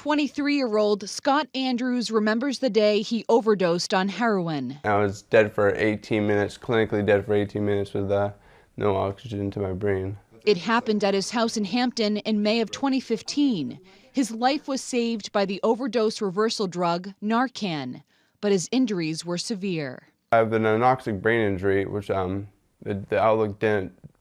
23-year-old Scott Andrews remembers the day he overdosed on heroin. I was dead for 18 minutes, clinically dead for 18 minutes with no oxygen to my brain. It happened at his house in Hampton in May of 2015. His life was saved by the overdose reversal drug Narcan, but his injuries were severe. I have an anoxic brain injury, which the outlook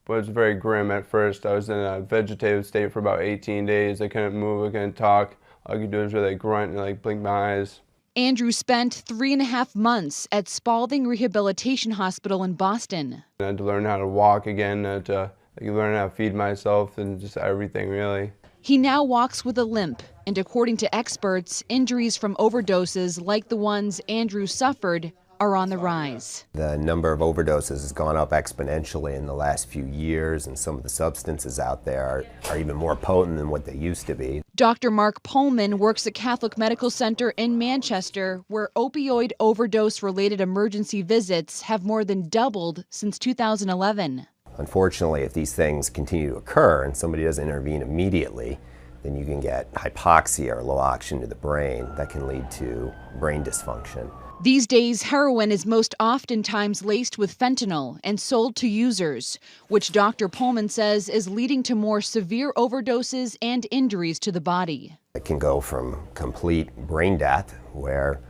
was very grim at first. I was in a vegetative state for about 18 days. I couldn't move, I couldn't talk. All I could do was really grunt and blink my eyes. Andrew spent 3.5 months at Spaulding Rehabilitation Hospital in Boston. I had to learn how to walk again, to learn how to feed myself, and just everything really. He now walks with a limp, and according to experts, injuries from overdoses like the ones Andrew suffered are on the rise. The number of overdoses has gone up exponentially in the last few years, and some of the substances out there are even more potent than what they used to be. Dr. Mark Pullman works at Catholic Medical Center in Manchester, where opioid overdose-related emergency visits have more than doubled since 2011. Unfortunately, if these things continue to occur and somebody doesn't intervene immediately, then you can get hypoxia or low oxygen to the brain that can lead to brain dysfunction. These days, heroin is most oftentimes laced with fentanyl and sold to users, which Dr. Pullman says is leading to more severe overdoses and injuries to the body. It can go from complete brain death, where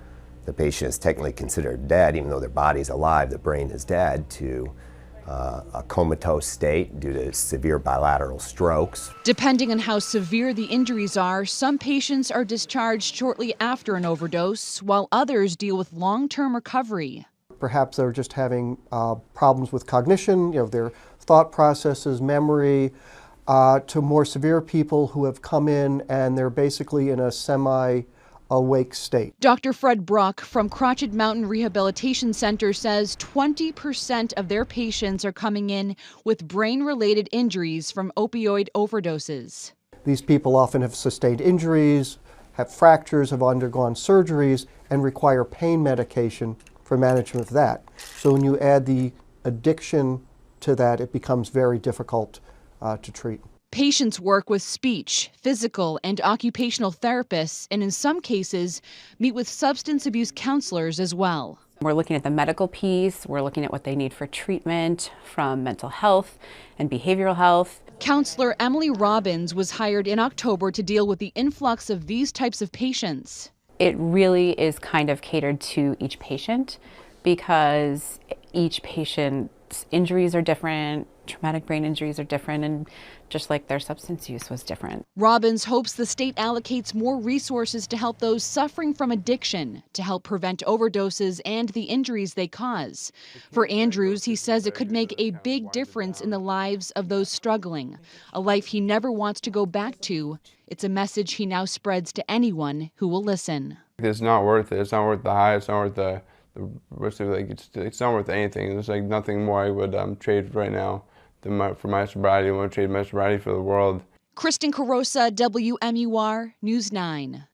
the patient is technically considered dead, even though their body's alive, the brain is dead, to a comatose state due to severe bilateral strokes. Depending on how severe the injuries are, some patients are discharged shortly after an overdose, while others deal with long-term recovery. Perhaps they're just having problems with cognition, their thought processes, memory, to more severe people who have come in and they're basically in a semi-awake state. Dr. Fred Bruck from Crotched Mountain Rehabilitation Center says 20% of their patients are coming in with brain-related injuries from opioid overdoses. These people often have sustained injuries, have fractures, have undergone surgeries, and require pain medication for management of that. So when you add the addiction to that, it becomes very difficult to treat. Patients work with speech, physical, and occupational therapists, and in some cases, meet with substance abuse counselors as well. We're looking at the medical piece, we're looking at what they need for treatment from mental health and behavioral health. Counselor Emily Robbins was hired in October to deal with the influx of these types of patients. It really is kind of catered to each patient because each patient's injuries are different, traumatic brain injuries are different, and just like their substance use was different. Robbins hopes the state allocates more resources to help those suffering from addiction, to help prevent overdoses and the injuries they cause. For Andrews, he says it could make a big difference in the lives of those struggling, a life he never wants to go back to. It's a message he now spreads to anyone who will listen. It's not worth it. It's not worth the high. It's not worth the risk. It's not worth anything. There's nothing more I would trade right now for my sobriety. I want to trade my sobriety for the world. Kristen Carosa, WMUR News 9.